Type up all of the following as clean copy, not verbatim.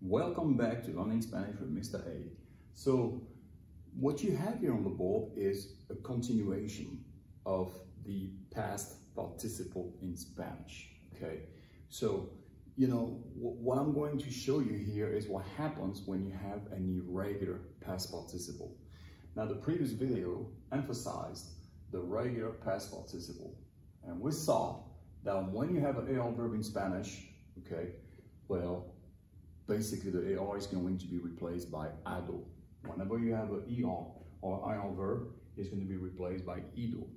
Welcome back to Learning Spanish with Mr. A. So what you have here on the board is a continuation of the past participle in Spanish, okay? So, what I'm going to show you here is what happens when you have an irregular past participle. Now, the previous video emphasized the regular past participle, and we saw that when you have an AR verb in Spanish, okay, well, basically the AR is going to be replaced by ado. Whenever you have an ER or IR verb, it's going to be replaced by ido.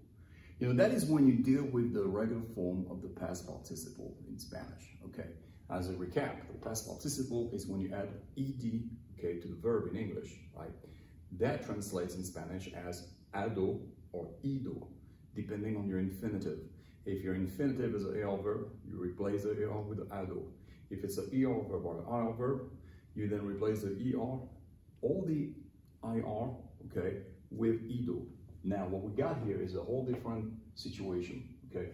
That is when you deal with the regular form of the past participle in Spanish, okay? As a recap, the past participle is when you add ed, okay, to the verb in English, right? That translates in Spanish as ado or ido, depending on your infinitive. If your infinitive is an AR verb, you replace the AR with the ado. If it's an ER verb or an IR verb, you then replace the ER or the IR, okay, with ido. Now, what we got here is a whole different situation, okay?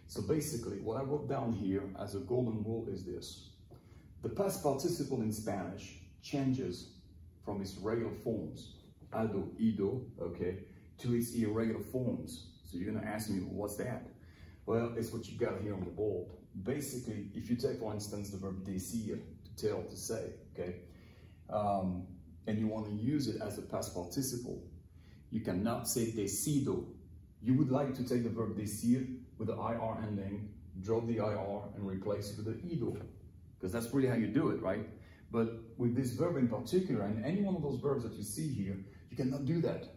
So basically, what I wrote down here as a golden rule is this. The past participle in Spanish changes from its regular forms, ado, ido, okay, to its irregular forms. So you're gonna ask me, what's that? Well, it's what you got here on the board. Basically, if you take, for instance, the verb decir, to tell, to say, okay, and you want to use it as a past participle, you cannot say decido. You would like to take the verb decir with the IR ending, drop the IR, and replace it with the ido, because that's really how you do it, right? But with this verb in particular, and any one of those verbs that you see here, you cannot do that.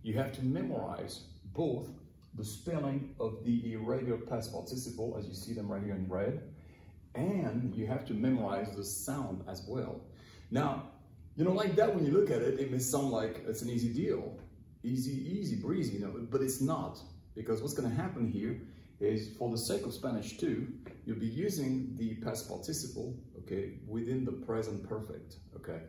You have to memorize both the spelling of the irregular past participle, as you see them right here in red, and you have to memorize the sound as well. Now, like that, when you look at it, it may sound like it's an easy deal, easy breezy, but it's not, because what's going to happen here is, for the sake of Spanish too, you'll be using the past participle, okay, within the present perfect, okay?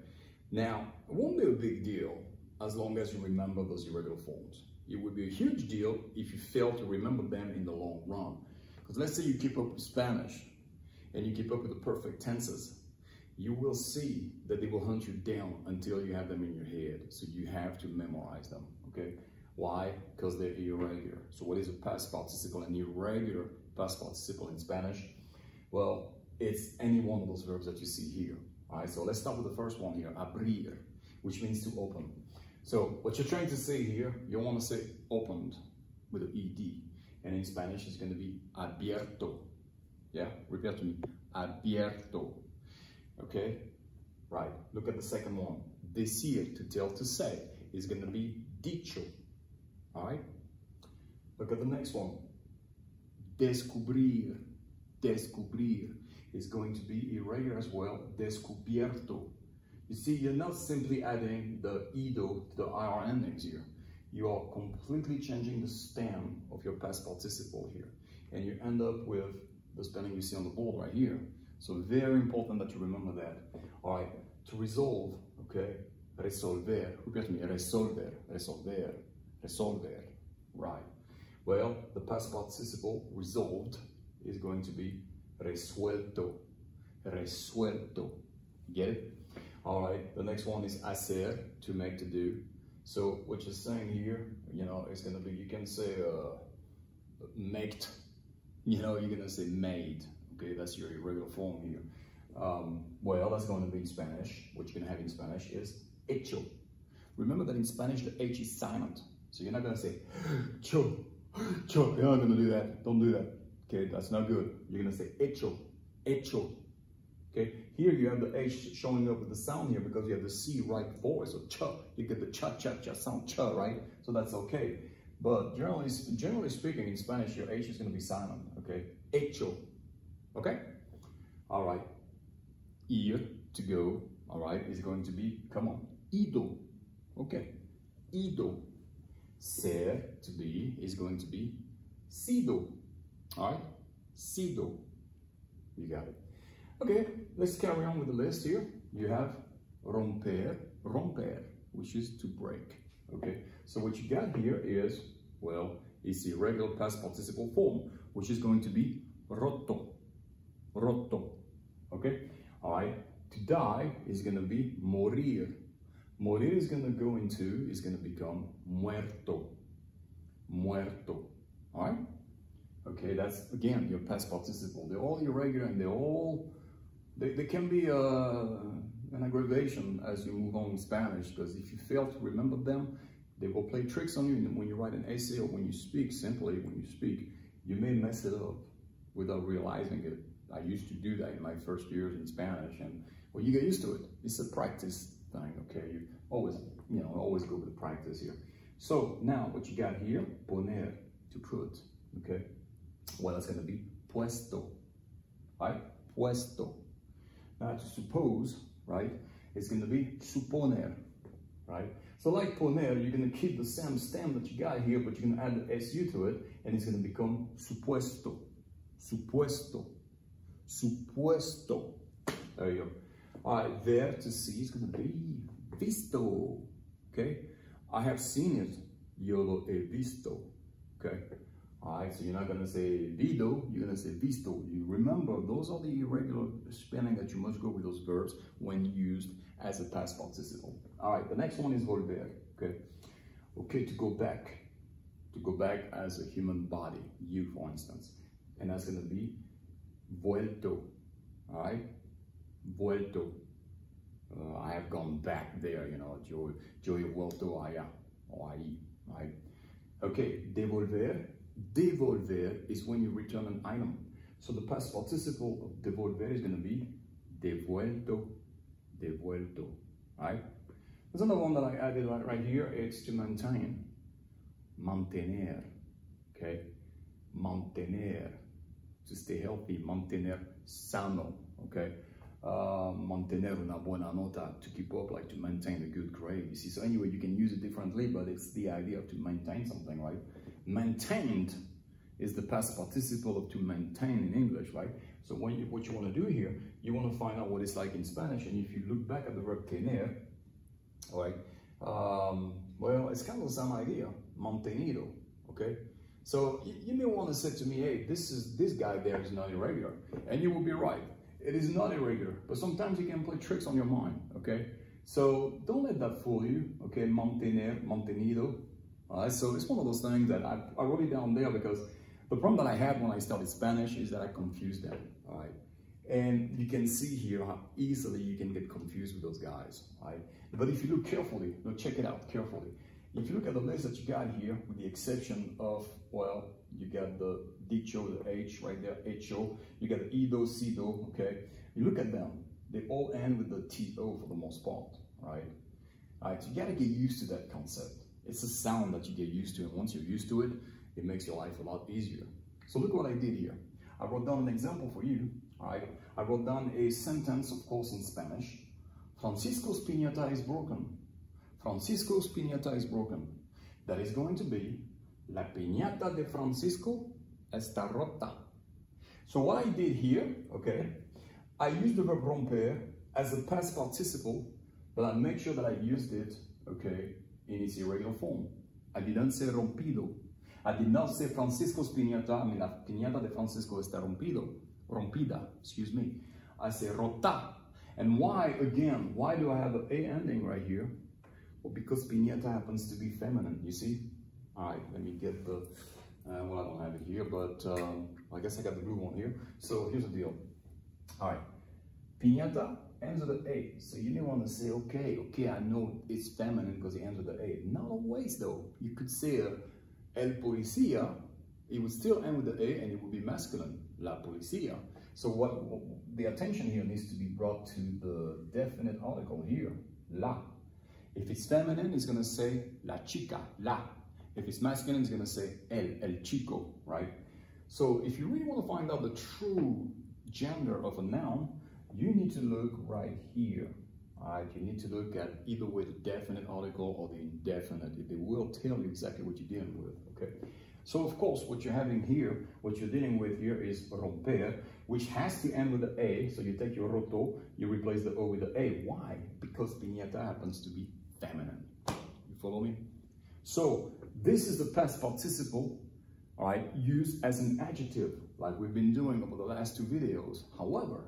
Now, it won't be a big deal as long as you remember those irregular forms. It would be a huge deal if you fail to remember them in the long run. Because let's say you keep up with Spanish and you keep up with the perfect tenses, you will see that they will hunt you down until you have them in your head. So you have to memorize them, okay? Why? Because they're irregular. So what is a past participle, an irregular past participle in Spanish? Well, it's any one of those verbs that you see here. All right, so let's start with the first one here, abrir, which means to open. So what you're trying to say here, you want to say opened with an ed, and in Spanish it's going to be abierto. Yeah, repeat to me, abierto. Okay, right. Look at the second one. Decir, to tell, to say, is going to be dicho. All right. Look at the next one. Descubrir, descubrir is going to be irregular as well. Descubierto. You see, you're not simply adding the ido to the IR endings here. You are completely changing the stem of your past participle here. And you end up with the spelling you see on the board right here. So very important that you remember that. All right, to resolve, okay, resolver. Repeat me, resolver, resolver, resolver. Right. Well, the past participle resolved is going to be resuelto, resuelto. Get it? All right, the next one is hacer, to make, to do. So what you're saying here, it's gonna be, you can say made, you're gonna say made, okay? That's your irregular form here. Well, that's going to be in Spanish. What you're gonna have in Spanish is hecho. Remember that in Spanish, the H is silent. So you're not gonna say, cho, cho, you're not gonna do that, don't do that. Okay, that's not good. You're gonna say hecho, hecho. Okay, here you have the H showing up with the sound here because you have the C right before it. So cha, you get the cha sound, cha, right? So that's okay. But generally speaking, in Spanish, your H is going to be silent. Okay, hecho. Okay, all right. Ir, to go. All right, is going to be, come on, ido. Okay, ido. Ser, to be, is going to be sido. All right, sido. You got it. Okay, let's carry on with the list here. You have romper, romper, which is to break. Okay, so what you got here is, well, it's the irregular past participle form, which is going to be roto, roto. Okay, all right. To die is going to be morir. Morir is going to go into, is going to become muerto. Muerto. All right? Okay, that's, again, your past participle. They're all irregular and they're all, they can be an aggravation as you move on in Spanish, because if you fail to remember them, they will play tricks on you. And when you write an essay or when you speak, simply when you speak, you may mess it up without realizing it. I used to do that in my first years in Spanish, and well, you get used to it. It's a practice thing, okay? You always, always go with the practice here. So now what you got here, poner, to put, okay? Well, that's going to be puesto, right? Puesto. Now to suppose, right, it's going to be suponer, right? So like poner, you're going to keep the same stem that you got here, but you're going to add the SU to it, and it's going to become supuesto, supuesto, supuesto. There you go. All right, there to see is going to be visto, okay? I have seen it, yo lo he visto, okay? All right, so you're not going to say vido, you're going to say visto. You remember, those are the irregular spelling that you must go with those verbs when used as a past participle. All right, the next one is volver, okay? Okay, to go back as a human body, you for instance. And that's going to be vuelto, all right? Vuelto. I have gone back there, yo he vuelto allá, or ahí, right? Okay, devolver. Devolver is when you return an item. So the past participle of devolver is going to be devuelto, devuelto, right? There's another one that I added right here. It's to maintain, mantener, okay? Mantener, to stay healthy, mantener sano, okay? Mantener una buena nota, to keep up, like to maintain a good grade, you see? So anyway, you can use it differently, but it's the idea of to maintain something, right? Maintained is the past participle of to maintain in English, right? So what you want to do here, you want to find out what it's like in Spanish, and if you look back at the verb tener, right? Well, it's kind of the same idea, mantenido, okay? So you may want to say to me, hey, this guy there is not irregular, and you will be right. It is not irregular, but sometimes you can play tricks on your mind, okay? So don't let that fool you, okay? Mantener, mantenido. So it's one of those things that I wrote it down there because the problem that I had when I studied Spanish is that I confused them, all right? And you can see here how easily you can get confused with those guys, right? But if you look carefully, check it out carefully. If you look at the list that you got here, with the exception of, well, you got the dicho, the H right there, HO, you got the ido, sido, okay? You look at them, they all end with the TO for the most part, right? All right, so you gotta get used to that concept. It's a sound that you get used to, and once you're used to it, it makes your life a lot easier. So look what I did here. I wrote down an example for you, all right? I wrote down a sentence, of course, in Spanish. Francisco's piñata is broken. Francisco's piñata is broken. That is going to be, la piñata de Francisco está rota. So what I did here, okay, I used the verb romper as a past participle, but I made sure that I used it, okay, in its irregular form. I didn't say rompido. I did not say Francisco's piñata, la piñata de Francisco está rompida, excuse me. I say rota. And why, again, why do I have an A ending right here? Well, because piñata happens to be feminine, you see? All right, let me get the, well, I don't have it here, but I guess I got the blue one here. So here's the deal. All right, piñata ends with an A. So you may want to say, okay, I know it's feminine because it ends with an A. Not always though. You could say el policía, it would still end with the A and it would be masculine, la policía. So what the attention here needs to be brought to the definite article here, la. If it's feminine, it's going to say la chica, la. If it's masculine, it's going to say el chico, right? So if you really want to find out the true gender of a noun, you need to look right here, all right? You need to look at either with the definite article or the indefinite. They will tell you exactly what you're dealing with, okay? So of course, what you're having here, what you're dealing with here is romper, which has to end with the A. So you take your roto, you replace the O with the A. Why? Because piñata happens to be feminine. You follow me? So this is the past participle, all right, used as an adjective, like we've been doing over the last two videos. However,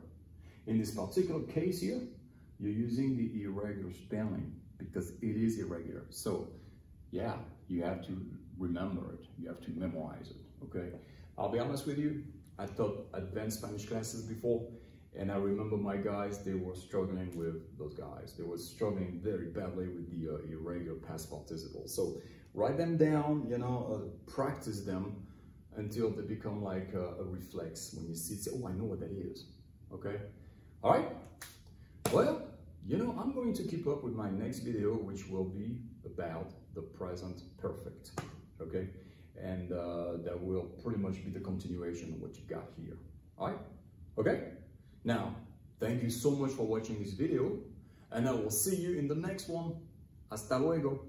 in this particular case here, you're using the irregular spelling because it is irregular. So yeah, you have to remember it. You have to memorize it, okay? I'll be honest with you, I taught advanced Spanish classes before, and I remember my guys, they were struggling with those guys. They were struggling very badly with the irregular past participles. So write them down, you know, practice them until they become like a reflex. When you see it, say, oh, I know what that is, okay? All right, well, you know, I'm going to keep up with my next video, which will be about the present perfect, okay? And that will pretty much be the continuation of what you got here, all right? Okay? Now, thank you so much for watching this video, and I will see you in the next one. Hasta luego.